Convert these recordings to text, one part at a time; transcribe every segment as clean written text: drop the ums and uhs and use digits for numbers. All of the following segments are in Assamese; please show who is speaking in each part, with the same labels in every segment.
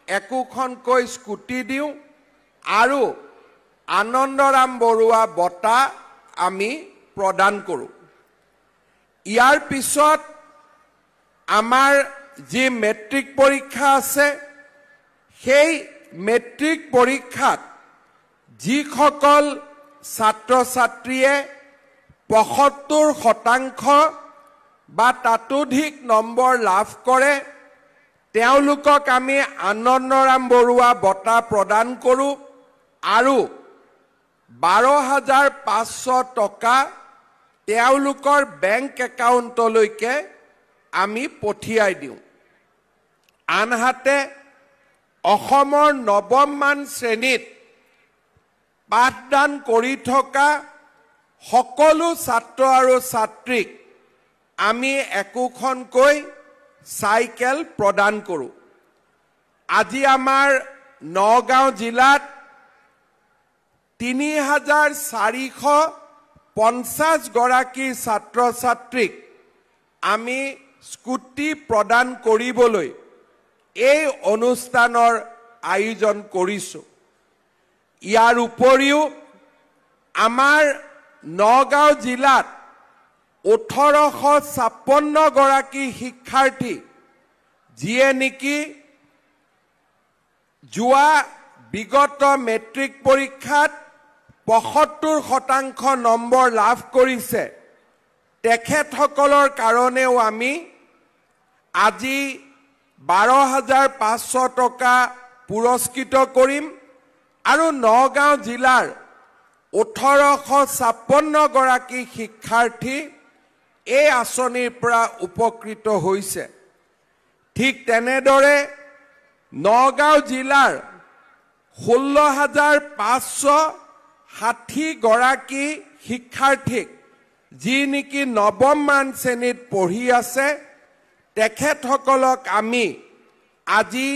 Speaker 1: একোখনকৈ স্কুটি দিওঁ আৰু আনন্দৰাম বৰুৱা বঁটা আমি প্ৰদান কৰোঁ। ইয়াৰ পিছত আমাৰ যি মেট্ৰিক পৰীক্ষা আছে সেই মেট্ৰিক পৰীক্ষাত যিসকল ছাত্ৰ ছাত্ৰীয়ে ৭৫% বা তাতোধিক নম্বৰ লাভ কৰে তেওঁলোকক আমি আনন্দৰাম বৰুৱা বঁটা প্ৰদান কৰোঁ আৰু ১২,৫০০ টকা তেওঁলোকৰ বেংক একাউণ্টলৈকে আমি পঠিয়াই দিওঁ। আনহাতে অসমৰ ৯ম শ্ৰেণীত পাঠদান কৰি থকা সকলো ছাত্ৰ আৰু ছাত্ৰীক আমি একোখনকৈ চাইকেল প্ৰদান কৰোঁ। আজি আমাৰ নগাঁও জিলাত ৩,৪৫০ গৰাকী ছাত্ৰ ছাত্ৰীক আমি স্কুটি প্ৰদান কৰিবলৈ এই অনুষ্ঠানৰ আয়োজন কৰিছোঁ। ইয়াৰ উপৰিও আমাৰ নগাঁও জিলাত ১৮৫৬ গৰাকী শিক্ষাৰ্থী যিয়ে নেকি যোৱা বিগত মেট্ৰিক পৰীক্ষাত ৭৫% নম্বৰ লাভ কৰিছে তেখেতসকলৰ কাৰণেও আমি আজি ১২,৫০০ টকা পুৰস্কৃত কৰিম আৰু নগাঁও জিলাৰ ১৮৫৬ গৰাকী শিক্ষাৰ্থী এই আঁচনিৰ পৰা উপকৃত হৈছে। ঠিক তেনেদৰে নগাঁও জিলাৰ ১৬,৫৬০ গৰাকী শিক্ষাৰ্থীক যি নেকি ৯ম শ্ৰেণীত পঢ়ি আছে তেখেতসকলক আমি আজি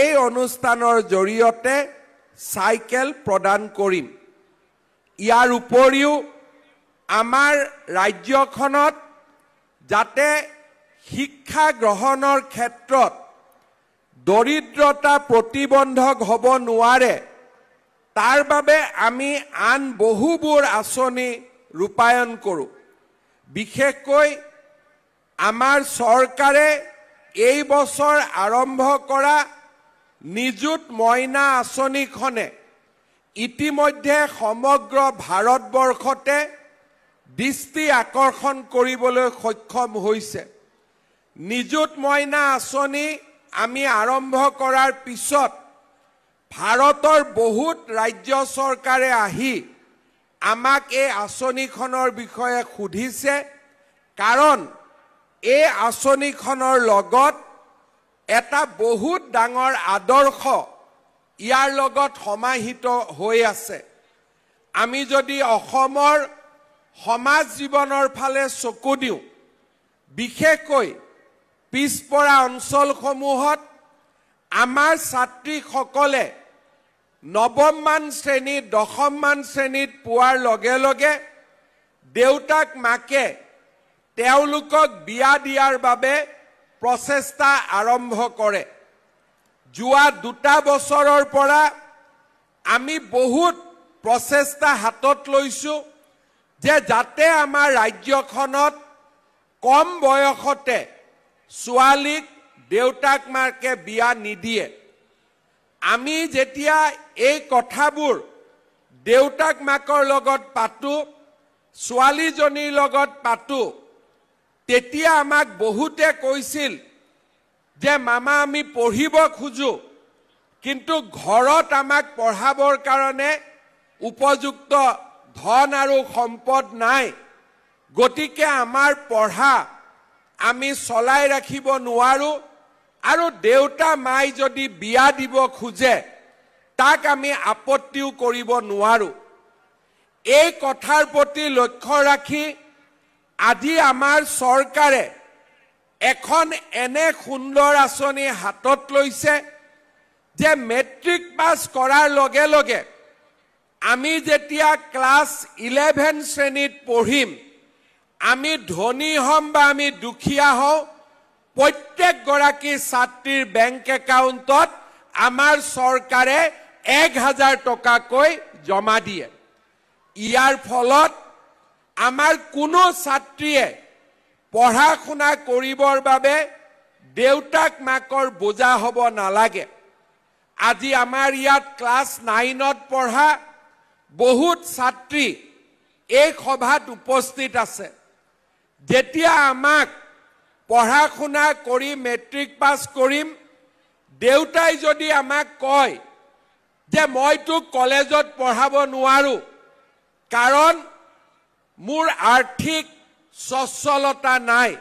Speaker 1: এই অনুষ্ঠানৰ জৰিয়তে চাইকেল প্ৰদান কৰিম। ইয়াৰ উপৰিও আমাৰ ৰাজ্যখনত যাতে শিক্ষা গ্ৰহণৰ ক্ষেত্ৰত দৰিদ্ৰতা প্ৰতিবন্ধক হ'ব নোৱাৰে তাৰ বাবে আমি আন বহুবোৰ আঁচনি ৰূপায়ণ কৰোঁ। বিশেষকৈ আমাৰ চৰকাৰে এই বছৰ আৰম্ভ কৰা নিযুত মইনা আঁচনিখনে ইতিমধ্যে সমগ্ৰ ভাৰতবৰ্ষতে দৃষ্টি আকৰ্ষণ কৰিবলৈ সক্ষম হৈছে। নিযুত মইনা আঁচনি আমি আৰম্ভ কৰাৰ পিছত ভাৰতৰ বহুত ৰাজ্য চৰকাৰে আহি আমাক এই আঁচনিখনৰ বিষয়ে সুধিছে, কাৰণ এই আঁচনিখনৰ লগত এটা বহুত ডাঙৰ আদৰ্শ ইয়াৰ লগত সমাহিত হৈ আছে। আমি যদি অসমৰ সমাজ জীৱনৰ ফালে চকু দিওঁ, বিশেষকৈ পিছপৰা অঞ্চলসমূহত আমাৰ ছাত্ৰীসকলে ৯ম শ্ৰেণীত ১০ম শ্ৰেণীত পোৱাৰ লগে লগে দেউতাক মাকে তেওঁলোকক বিয়া দিয়াৰ বাবে প্ৰচেষ্টা আৰম্ভ কৰে। যোৱা ২টা বছৰৰ পৰা আমি বহুত প্ৰচেষ্টা হাতত লৈছোঁ যে যাতে আমাৰ ৰাজ্যখনত কম বয়সতে ছোৱালীক দেউতাক মাকে বিয়া নিদিয়ে। আমি যেতিয়া এই কথাবোৰ দেউতাক মাকৰ লগত পাতো, ছোৱালীজনীৰ লগত পাতো, তেতিয়া আমাক বহুতে কৈছিল যে মামা আমি পঢ়িব খোজো, কিন্তু ঘৰত আমাক পঢ়াবৰ কাৰণে উপযুক্ত ধন আৰু সম্পদ নাই, গতিকে আমাৰ পঢ়া আমি চলাই ৰাখিব নোৱাৰো আৰু দেউতা মাই যদি বিয়া দিব খোজে তাক আমি আপত্তিও কৰিব নোৱাৰো। এই কথাৰ প্ৰতি লক্ষ্য ৰাখি আজি আমাৰ চৰকাৰে এখন এনে সুন্দৰ আঁচনি হাতত লৈছে যে মেট্ৰিক পাছ কৰাৰ লগে লগে আমি যেতিয়া ক্লাছ 11 শ্ৰেণীত পঢ়িম, আমি ধনী হম বা আমি দুখীয়া হওঁ, প্ৰত্যেকগৰাকী ছাত্ৰীৰ বেংক একাউণ্টত আমাৰ চৰকাৰে 1000 টকাকৈ জমা দিয়ে ইয়াৰ ফলত আমাৰ কোনো ছাত্ৰীয়ে পঢ়া শুনা কৰিবৰ বাবে দেউতাক মাকৰ বোজা হ'ব নালাগে আজি আমাৰ ইয়াত ক্লাছ 9ত পঢ়া বহুত ছাত্ৰী এই সভাত উপস্থিত আছে যেতিয়া আমাক পঢ়া শুনা কৰি মেট্ৰিক পাছ কৰিম দেউতাই যদি আমাক কয় যে মই তো কলেজত পঢ়াব নোৱাৰো কাৰণ মোৰ আৰ্থিক সচ্ছলতা নাই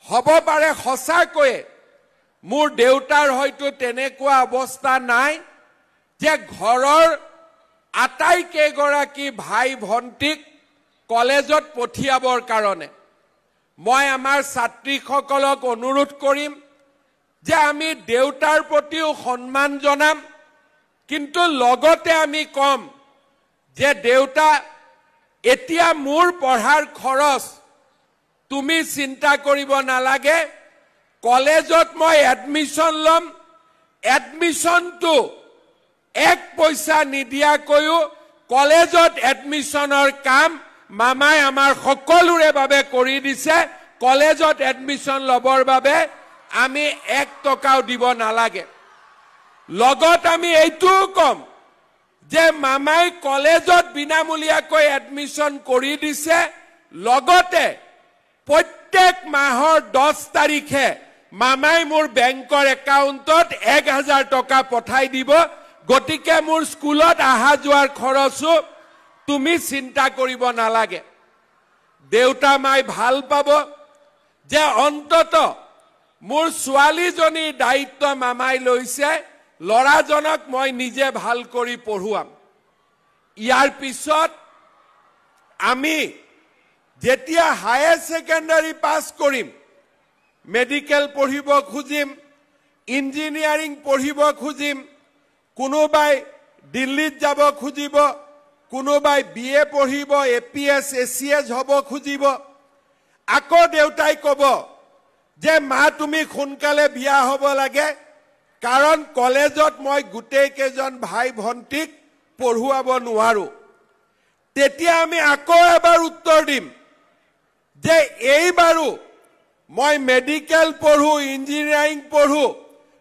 Speaker 1: হ'ব পাৰে সঁচাকৈ মোৰ দেউতাৰ হয়তো তেনেকুৱা অৱস্থা নাই যে ঘৰৰ আটাইকেইগৰাকী ভাই ভণ্টিক কলেজত পঠিয়াবৰ কাৰণে মই আমাৰ ছাত্ৰীসকলক অনুৰোধ কৰিম যে আমি দেউতাৰ প্ৰতিও সন্মান জনাম কিন্তু লগতে আমি কম যে দেউতা এতিয়া মোৰ পঢ়াৰ খৰচ তুমি চিন্তা কৰিব নালাগে কলেজত মই এডমিশন লম এডমিশনটো এক পইচা নিদিয়াকৈও কলেজত এডমিশনৰ কাম মামাই আমাৰ সকলোৰে বাবে কৰি দিছে কলেজত এডমিশন লবৰ বাবে আমি 1 টকাও দিব নালাগে লগত আমি এইটো কম যে মামাই কলেজত বিনামূলীয়াকৈ এডমিশন কৰি দিছে লগতে প্ৰত্যেক মাহৰ 10 তাৰিখে মামাই মোৰ বেংকৰ একাউণ্টত 1000 টকা পঠাই দিব গতিকে মোৰ স্কুলত আহা যোৱাৰ খৰচো তুমি চিন্তা কৰিব নালাগে দেউতা মাই ভাল পাব যে অন্তত মোৰ ছোৱালীজনীৰ দায়িত্ব মামাই লৈছে লৰাজনক মই নিজে ভাল কৰি পঢ়ুৱাম ইয়াৰ পিছত আমি যেতিয়া হায়াৰ সেকেন্ডাৰী পাস কৰিম মেডিকেল পঢ়িব খুজিম ইঞ্জিনিয়াৰিং পঢ়িব খুজিম কোনোবাই দিল্লীত যাব খুজিব কোনোবাই বিএ পঢ়িব এপিএস এসিএস হ'ব খুজিব আকৌ দেউতাই ক'ব যে মা তুমি সোনকালে বিয়া হ'ব লাগে কাৰণ কলেজত মই গুটেই কেজন ভাই ভণ্টিক পঢ়ুৱাব নোৱাৰো তেতিয়া আমি আকৌ এবাৰ উত্তৰ দিম যে এইবাৰো মই মেডিকেল পঢ়ো ইঞ্জিনিয়াৰিং পঢ়ো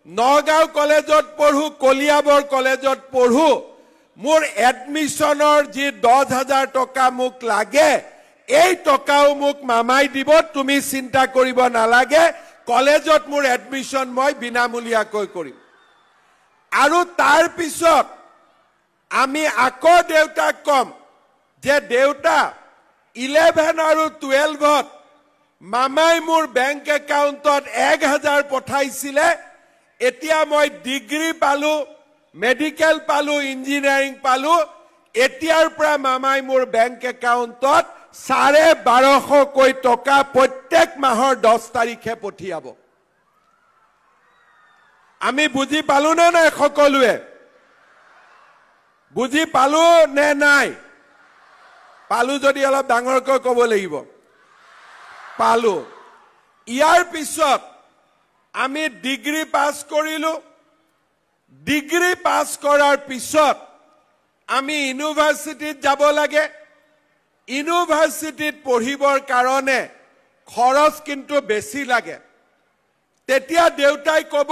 Speaker 1: নগাঁও কলেজত পঢ়ো কলিয়াবৰ কলেজত পঢ়ো মোৰ এডমিশনৰ যি 10000 টকা মোক লাগে এই টকাও মোক মামাই দিব তুমি চিন্তা কৰিব নালাগে কলেজত মোৰ এডমিশন মই বিনামূলীয়াকৈ কৰিম আৰু তাৰ পিছত আমি আকৌ দেউতাক কম যে দেউতা 11 আৰু 12ত মামাই মোৰ বেংক একাউণ্টত 1000 পঠাইছিলে এতিয়া মই ডিগ্ৰী পালো মেডিকেল পালো ইঞ্জিনিয়াৰিং পালো এতিয়াৰ পৰা মামাই মোৰ বেংক একাউণ্টত 1250 কৈ টকা প্ৰত্যেক মাহৰ 10 তাৰিখে পঠিয়াব আমি বুজি পালো নে নাই সকলোৱে বুজি পালো নে নাই পালো যদি অলপ ডাঙৰকৈ ক'ব লাগিব পালো ইয়াৰ পিছত আমি ডিগ্ৰী পাস কৰিলো ডিগ্ৰী পাস কৰাৰ পিছত আমি ইউনিভাৰ্সিটিত যাব লাগে ইউনিভাৰ্সিটিত পঢ়িবৰ কাৰণে খৰচ কিন্তু বেছি লাগে তেতিয়া দেউতাই ক'ব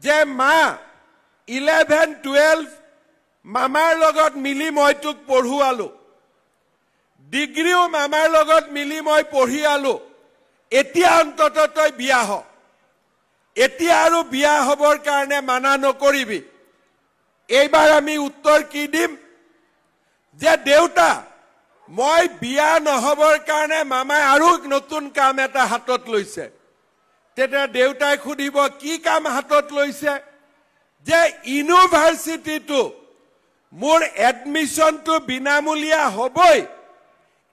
Speaker 1: যে মা 11 12 মামাৰ লগত মিলি মই তোক পঢ়ুৱালো ডিগ্ৰীও মামাৰ লগত মিলি মই পঢ়িয়ালো এতিয়া অন্তত তই বিয়া হ এতিয়া আৰু বিয়া হবৰ কাৰণে মানা নকৰিবি এইবাৰ আমি উত্তৰ কি দিম যে দেউতা মই বিয়া নহবৰ কাৰণে মামাই আৰু নতুন কাম এটা হাতত লৈছে তেতিয়া দেউতাই খুদিব কি কাম হাতত লৈছে যে ইউনিভাৰ্সিটিটো মোৰ এডমিশনটো বিনামূলীয়া হ'বই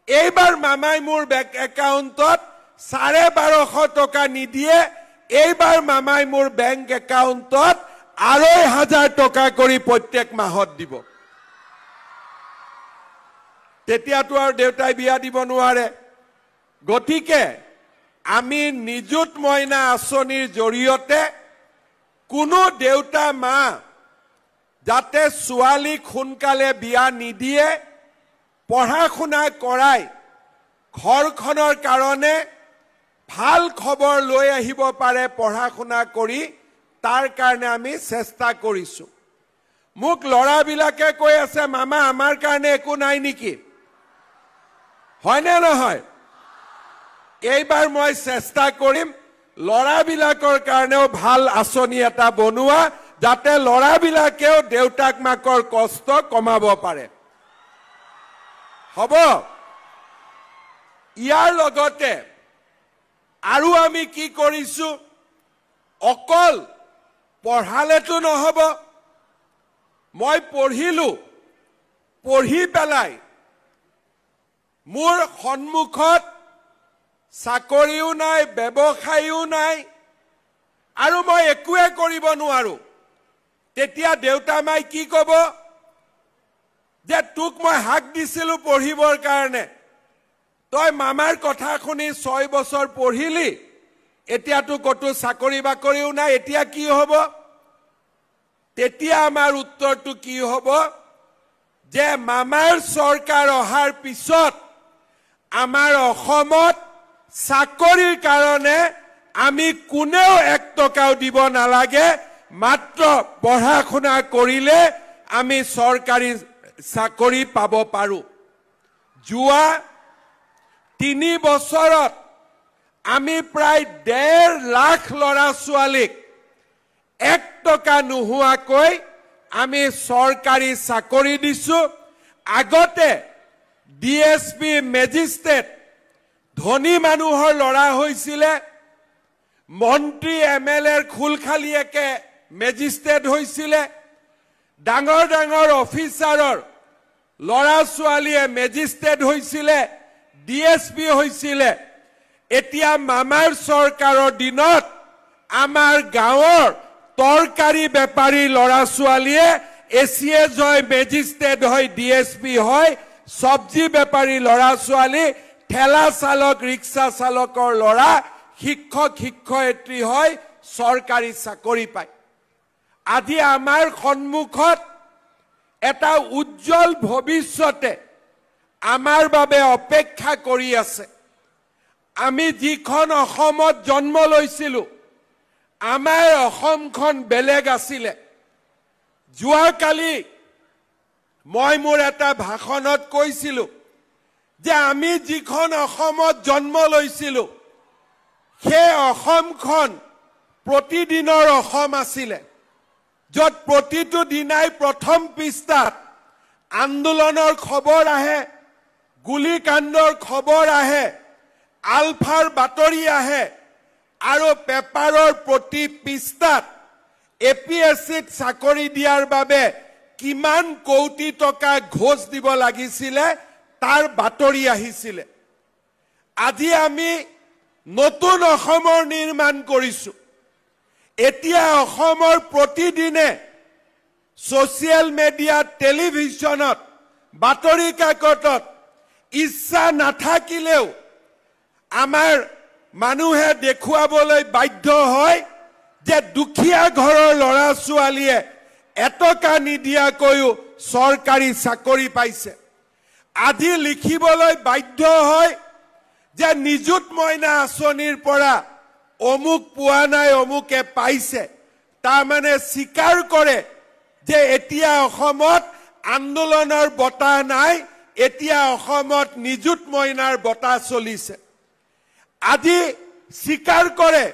Speaker 1: এইবাৰ মামাই মোৰ বেংক একাউণ্টত 1250 টকা নিদিয়ে এইবাৰ মামাই মোৰ বেংক একাউণ্টত 2500 টকা কৰি প্ৰত্যেক মাহত দিব তেতিয়াতো আৰু দেউতাই বিয়া দিব নোৱাৰে গতিকে আমি নিযুত মইনা আঁচনিৰ জৰিয়তে কোনো দেউতা মা যাতে ছোৱালীক সোনকালে বিয়া নিদিয়ে পঢ়া শুনা কৰাই ঘৰখনৰ কাৰণে ভাল খবৰ লৈ আহিব পাৰে পঢ়া শুনা কৰি তাৰ কাৰণে আমি চেষ্টা কৰিছো মোক লৰাবিলাকে কৈ আছে মামা আমাৰ কাৰণে একো নাই নেকি হয় নে নহয় এইবাৰ মই চেষ্টা কৰিম লৰাবিলাকৰ কাৰণেও ভাল আঁচনি এটা বনোৱা যাতে লৰাবিলাকেও দেউতাক মাকৰ কষ্ট কমাব পাৰে হ'ব ইয়াৰ লগতে আৰু আমি কি কৰিছো অকল পঢ়ালেতো নহব মই পঢ়িলো পঢ়ি পেলাই মোৰ সন্মুখত চাকৰিও নাই ব্যৱসায়ও নাই আৰু মই একোৱে কৰিব নোৱাৰো তেতিয়া দেউতা মাই কি কব যে তোক মই হাক দিছিলো পঢ়িবৰ কাৰণে তই মামাৰ কথা শুনি 6 বছৰ পঢ়িলি এতিয়াতো কতো চাকৰি বাকৰিও নাই এতিয়া কি হ'ব তেতিয়া আমাৰ উত্তৰটো কি হ'ব যে মামাৰ চৰকাৰ অহাৰ পিছত আমাৰ অসমত চাকৰিৰ কাৰণে আমি কোনেও 1 টকাও দিব নালাগে মাত্ৰ পঢ়া শুনা কৰিলে আমি চৰকাৰী চাকৰি পাব পাৰো যোৱা 3 বছৰত আমি প্ৰায় 1.5 লাখ ল'ৰা ছোৱালীক 1 টকা নোহোৱাকৈ আমি চৰকাৰী চাকৰি দিছো আগতে ডিএসপি মেজিষ্ট্ৰেট ধনী মানুহৰ ল'ৰা হৈছিলে মন্ত্ৰী এমএলএৰ খুলখালিয়েকে মেজিষ্ট্ৰেট হৈছিলে ডাঙৰ ডাঙৰ অফিচাৰৰ ল'ৰা ছোৱালীয়ে মেজিষ্ট্ৰেট হৈছিলে ডিএসপি হৈছিলে এতিয়া মামাৰ চৰকাৰৰ দিনত আমাৰ গাঁৱৰ তৰকাৰী বেপাৰী ল'ৰা ছোৱালীয়ে এছিয়ে জয় মেজিষ্ট্ৰেট হয় ডিএসপি হয় সবজি বেপাৰী ল'ৰা ছোৱালী ঠেলা চালক ৰিক্সা চালকৰ ল'ৰা শিক্ষক শিক্ষয়িত্ৰী হয় চৰকাৰী চাকৰি পায় আজি আমাৰ সন্মুখত এটা উজ্জ্বল ভৱিষ্যতে আমাৰ বাবে অপেক্ষা কৰি আছে আমি যিখন অসমত জন্ম লৈছিলো আমাৰ অসমখন বেলেগ আছিলে যোৱাকালি মই মোৰ এটা ভাষণত কৈছিলো যে আমি যিখন অসমত জন্ম লৈছিলো সেই অসমখন প্ৰতিদিনৰ অসম আছিলে যত প্ৰতিটো দিনাই প্ৰথম পৃষ্ঠাত আন্দোলনৰ খবৰ আহে গুলিকাণ্ডৰ খবৰ আহে আলফাৰ বাতৰি আহে আৰু পেপাৰৰ প্ৰতি পৃষ্ঠাত এপিএসসিত চাকৰি দিয়াৰ বাবে কিমান কোটি টকা ঘোষ দিব লাগিছিলে তাৰ বাতৰি আহিছিলে আজি আমি নতুন অসমৰ নিৰ্মাণ কৰিছো এতিয়া অসমৰ প্ৰতিদিনে সোশ্যাল মিডিয়া টেলিভিছনত বাতৰি কাকতত ইচ্ছা নাথাকিলেও আমাৰ মানুহে দেখুৱাবলৈ বাধ্য হয় যে দুখীয়া ঘৰৰ ল'ৰা ছোৱালীয়ে এটকা নিদিয়াকৈও চৰকাৰী চাকৰি পাইছে আজি লিখিবলৈ বাধ্য হয় যে নিযুত মইনা আঁচনিৰ পৰা অমুক পোৱা নাই অমুকে পাইছে তাৰ মানে স্বীকাৰ কৰে যে এতিয়া অসমত আন্দোলনৰ বতাহ নাই এতিয়া অসমত নিযুত মইনাৰ বতাহ চলিছে আজি স্বীকাৰ কৰে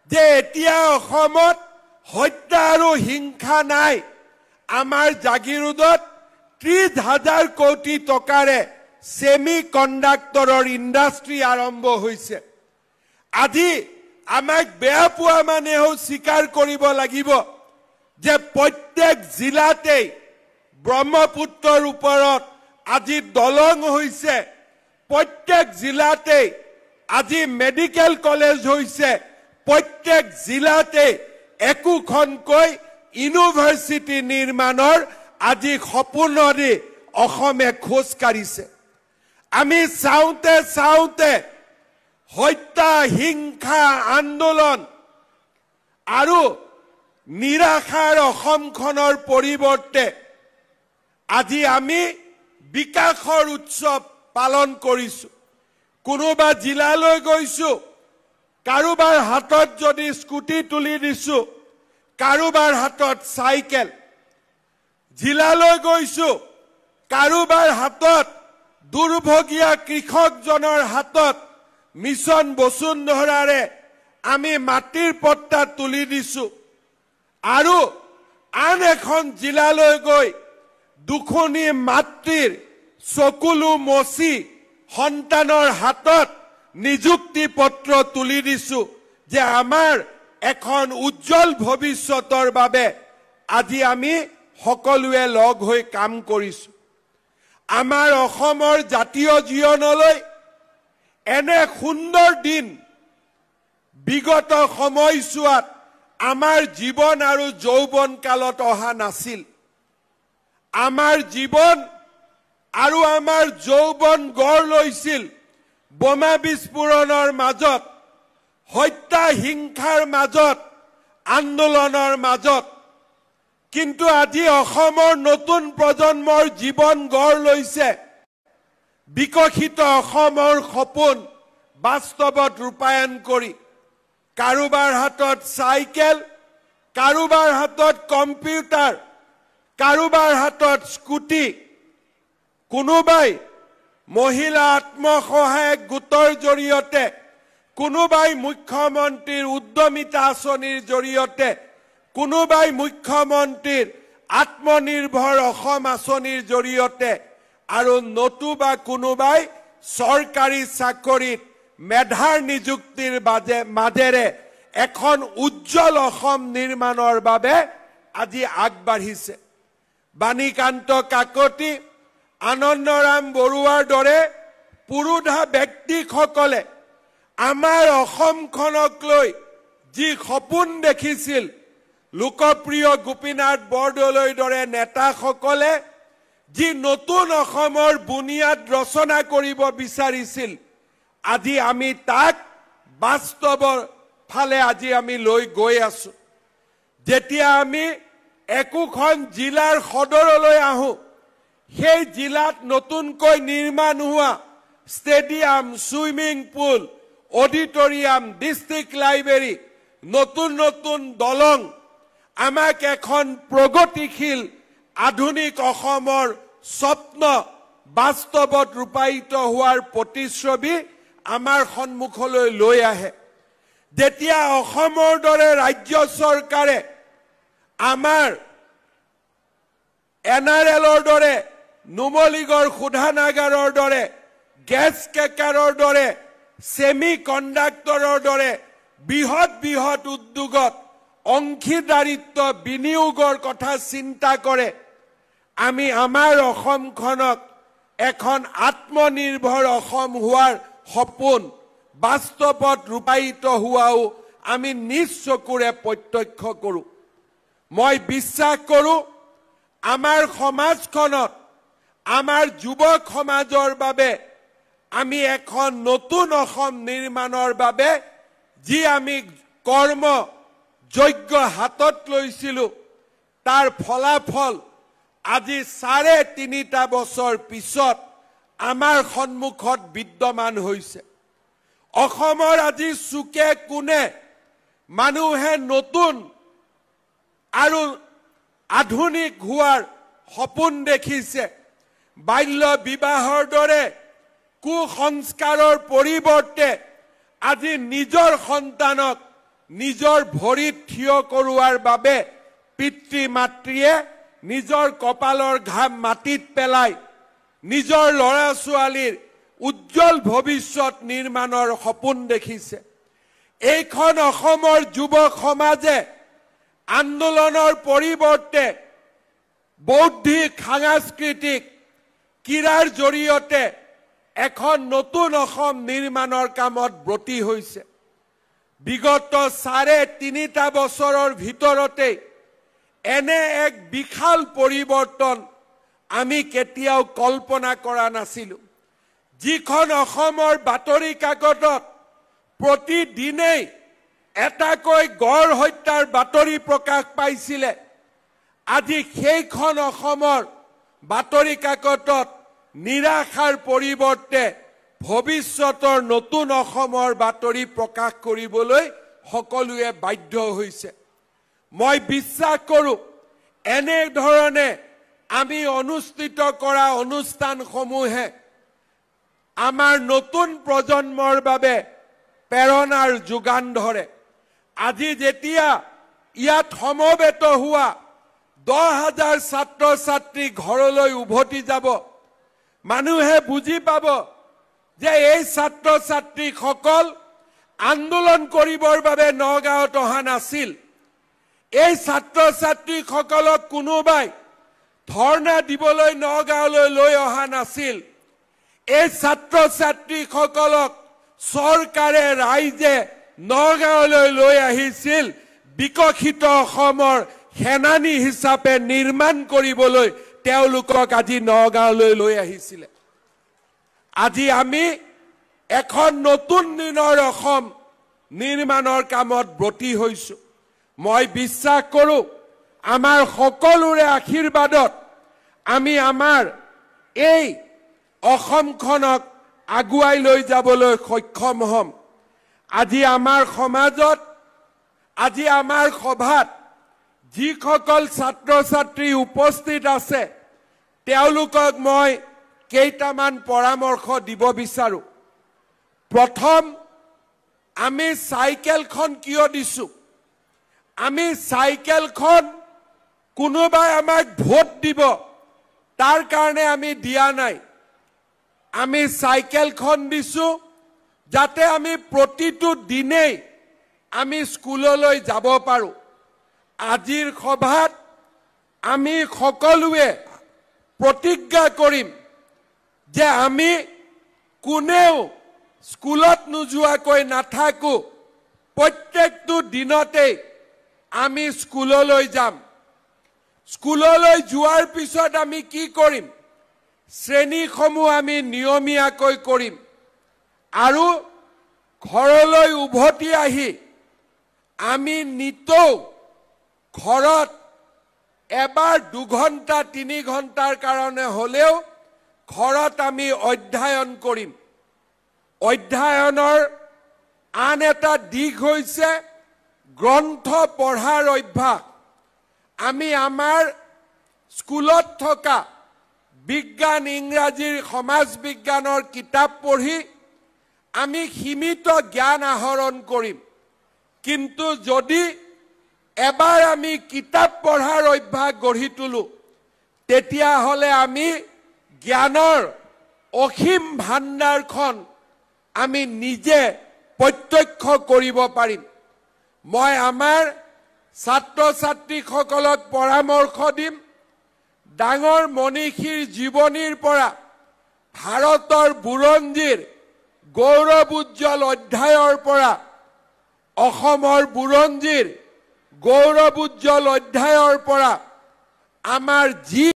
Speaker 1: যে এতিয়া অসমত হত্যা আৰু হিংসা নাই আমাৰ জাগিৰোডত 30,000 কোটি টকাৰে সেমি কণ্ডাক্টৰৰ ইণ্ডাষ্ট্ৰি আৰম্ভ হৈছে আজি আমাক বেয়া পোৱা মানেও স্বীকাৰ কৰিব লাগিব যে প্ৰত্যেক জিলাতে ব্ৰহ্মপুত্ৰৰ ওপৰত আজি দলং হৈছে প্ৰত্যেক জিলাতে আজি মেডিকেল কলেজ হৈছে প্ৰত্যেক জিলাতে একোখনকৈ ইউনিভাৰ্চিটি নিৰ্মাণৰ আজি সপোনৰে অসমে খোজ কাঢ়িছে আমি চাওঁতে হত্যা হিংসা আন্দোলন আৰু নিৰাশাৰ অসমখনৰ পৰিৱৰ্তে আজি আমি বিকাশৰ উৎসৱ পালন কৰিছো। কোনোবা জিলালৈ গৈছো, কাৰোবাৰ হাতত যদি স্কুটি তুলি দিছো, কাৰোবাৰ হাতত চাইকেল। জিলালৈ গৈছো, কাৰোবাৰ হাতত দুৰ্ভগীয়া কৃষকজনৰ হাতত মিছন বসুন্ধৰাৰে আমি মাটিৰ পট্টা তুলি দিছো। আৰু আন এখন জিলালৈ গৈ দুখনী মাতৃৰ চকুলো মচি সন্তানৰ হাতত নিযুক্তি পত্ৰ তুলি দিছো যে আমাৰ এখন উজ্জ্বল ভৱিষ্যতৰ বাবে আজি আমি সকলোৱে লগ হৈ কাম কৰিছো। আমাৰ অসমৰ জাতীয় জীৱনলৈ এনে সুন্দৰ দিন বিগত সময়ছোৱাত আমাৰ জীৱন আৰু যৌৱন কালত অহা নাছিল। আমাৰ জীৱন আৰু আমাৰ যৌৱন গঢ় লৈছিল বোমা বিস্ফোৰণৰ মাজত, হত্যা হিংসাৰ মাজত, আন্দোলনৰ মাজত। কিন্তু আজি অসমৰ নতুন প্ৰজন্মৰ জীৱন গঢ় লৈছে বিকশিত অসমৰ সপোন বাস্তৱত ৰূপায়ণ কৰি। কাৰোবাৰ হাতত চাইকেল, কাৰোবাৰ হাতত কম্পিউটাৰ, কাৰোবাৰ হাতত স্কুটি, কোনোবাই মহিলা আত্মসহায়ক গোটৰ জৰিয়তে, কোনোবাই মুখ্যমন্ত্ৰীৰ উদ্যমিতা আঁচনিৰ জৰিয়তে, কোনোবাই মুখ্যমন্ত্ৰীৰ আত্মনিৰ্ভৰ অসম আঁচনিৰ জৰিয়তে, আৰু নতুবা কোনোবাই চৰকাৰী চাকৰিত মেধাৰ নিযুক্তিৰ মাজেৰে এখন উজ্জ্বল অসম নিৰ্মাণৰ বাবে আজি আগবাঢ়িছে। বাণীকান্ত কাকতি, আনন্দৰাম বৰুৱাৰ দৰে পুৰুধা ব্যক্তিসকলে আমাৰ অসমখনক লৈ যি সপোন দেখিছিল, লোকপ্ৰিয় গোপীনাথ বৰদলৈৰ দৰে নেতাসকলে যি নতুন অসমৰ বুনিয়াদ ৰচনা কৰিব বিচাৰিছিল, আজি আমি তাক বাস্তৱৰ ফালে আজি আমি লৈ গৈ আছো। যেতিয়া আমি একোখন জিলাৰ সদৰলৈ আহো, সেই জিলাত নতুনকৈ নিৰ্মাণ হোৱা stadium, swimming pool, auditorium, district library, নতুন নতুন দলং আমাক এখন প্ৰগতিশীল আধুনিক অসমৰ স্বপ্ন বাস্তৱত ৰূপায়িত হোৱাৰ প্ৰতিচ্ছবি আমাৰ সন্মুখলৈ লৈ আহে। যেতিয়া অসমৰ দৰে ৰাজ্য চৰকাৰে আমাৰ NRLৰ দৰে, নুমলীগড় শোধানাগাৰৰ দৰে, গেছ কেকাৰৰ দৰে, ছেমি কণ্ডাক্টৰৰ দৰে বৃহৎ বৃহৎ উদ্যোগত অংশীদাৰিত্ব বিনিয়োগৰ কথা চিন্তা কৰে, আমি আমাৰ অসমখনক এখন আত্মনিৰ্ভৰ অসম হোৱাৰ সপোন বাস্তৱত ৰূপায়িত হোৱাও আমি নিজ চকুৰে প্ৰত্যক্ষ কৰোঁ। মই বিশ্বাস কৰোঁ আমাৰ সমাজখনত, আমাৰ যুৱক সমাজৰ বাবে আমি এখন নতুন অসম নিৰ্মাণৰ বাবে যি আমি কৰ্ম যজ্ঞ হাতত লৈছিলোঁ, তাৰ ফলাফল আজি ৩.৫ বছৰ পিছত আমাৰ সন্মুখত বিদ্যমান হৈছে। অসমৰ আজি চুকে কোণে মানুহে নতুন আৰু আধুনিক হোৱাৰ সপোন দেখিছে। বাল্য বিবাহৰ দৰে কুসংস্কাৰৰ পৰিৱৰ্তে আজি নিজৰ সন্তানক নিজৰ ভৰিত থিয় কৰোৱাৰ বাবে পিতৃ মাতৃয়ে নিজৰ কপালৰ ঘাম মাটিত পেলাই নিজৰ ল'ৰা ছোৱালীৰ উজ্জ্বল ভৱিষ্যত নিৰ্মাণৰ সপোন দেখিছে। এইখন অসমৰ যুৱক সমাজে আন্দোলনৰ পৰিৱৰ্তে বৌদ্ধিক, সাংস্কৃতিক, ক্ৰীড়াৰ জৰিয়তে এখন নতুন অসম নিৰ্মাণৰ কামত ব্ৰতী হৈছে। বিগত ৩.৫ বছৰৰ ভিতৰতে এনে এক বিশাল পৰিৱৰ্তন আমি কেতিয়াও কল্পনা কৰা নাছিলোঁ। যিখন অসমৰ বাতৰি কাকতত প্ৰতিদিনেই এটাকৈ গড় হত্যাৰ বাতৰি প্ৰকাশ পাইছিলে আজি সেইখন অসমৰ বাতৰি কাকতত নিৰাশাৰ পৰিৱৰ্তে ভৱিষ্যতৰ নতুন অসমৰ বাতৰি প্ৰকাশ কৰিবলৈ সকলোৱে বাধ্য হৈছে মই বিশ্বাস কৰোঁ এনে ধৰণে আমি অনুষ্ঠিত কৰা অনুষ্ঠানসমূহে আমাৰ নতুন প্ৰজন্মৰ বাবে প্ৰেৰণাৰ যোগান ধৰে আজি যেতিয়া ইয়াত সমবেত হোৱা 10,000 ছাত্ৰ ছাত্ৰী ঘৰলৈ উভতি যাব মানুহে বুজি পাব যে এই ছাত্ৰ ছাত্ৰীসকল আন্দোলন কৰিবৰ বাবে নগাঁৱত অহা নাছিল এই ছাত্ৰ ছাত্ৰীসকলক কোনোবাই ধৰ্ণা দিবলৈ নগাঁৱলৈ লৈ অহা নাছিল এই ছাত্ৰ ছাত্ৰীসকলক চৰকাৰে ৰাইজে নগাঁৱলৈ লৈ আহিছিল বিকশিত অসমৰ সেনানী হিচাপে নিৰ্মাণ কৰিবলৈ তেওঁলোকক আজি নগাঁৱলৈ লৈ আহিছিল আজি আমি এখন নতুন দিনৰ অসম নিৰ্মাণৰ কামত ব্ৰতী হৈছো মই বিশ্বাস কৰোঁ আমাৰ সকলোৰে আশীৰ্বাদত আমি আমাৰ এই অসমখনক আগুৱাই লৈ যাবলৈ সক্ষম হ'ম আজি আমাৰ সমাজত আজি আমাৰ সভাত যিসকল ছাত্ৰ ছাত্ৰী উপস্থিত আছে তেওঁলোকক মই কেইটামান পৰামৰ্শ দিব বিচাৰো প্ৰথম আমি সাইকেলখন কিয় দিছো আমি সাইকেলখন কোনোবাই আমাক ভোট দিব তাৰ কাৰণে আমি দিয়া নাই আমি সাইকেলখন দিছো যাতে আমি প্ৰতিটো দিনেই আমি স্কুললৈ যাব পাৰো আজিৰ সভাত আমি সকলোৱে প্ৰতিজ্ঞা কৰিম যে আমি কোনেও স্কুলত নোযোৱাকৈ নাথাকো প্ৰত্যেকটো দিনতে আমি স্কুললৈ যাম স্কুললৈ যোৱাৰ পিছত আমি কি কৰিম শ্ৰেণীসমূহ আমি নিয়মীয়াকৈ কৰিম আৰু ঘৰলৈ উভতি আহি আমি নিতৌ ঘৰত এবাৰ 2 ঘণ্টা 3 ঘণ্টাৰ কাৰণে হলেও ঘৰত আমি অধ্যয়ন কৰিম অধ্যয়নৰ আন এটা দিশ হৈছে গ্ৰন্থ পঢ়াৰ অভ্যাস আমি আমাৰ স্কুলত থকা বিজ্ঞান ইংৰাজীৰ সমাজ বিজ্ঞানৰ কিতাপ পঢ়ি আমি সীমিত জ্ঞান আহৰণ কৰিম কিন্তু যদি এবাৰ আমি কিতাপ পঢ়াৰ অভ্যাস গঢ়ি তুলো তেতিয়া হলে আমি জ্ঞানৰ অসীম ভাণ্ডাৰখন আমি নিজে প্ৰত্যক্ষ কৰিব পাৰিম মই আমাৰ ছাত্ৰ ছাত্ৰীসকলক পৰামৰ্শ দিম ডাঙৰ মনীষীৰ জীৱনীৰ পৰা ভাৰতৰ বুৰঞ্জীৰ গৌৰৱ উজ্জ্বল অধ্যায়ৰ পৰা অসমৰ বুৰঞ্জীৰ গৌৰৱ উজ্জ্বল অধ্যায়ৰ পৰা আমাৰ যি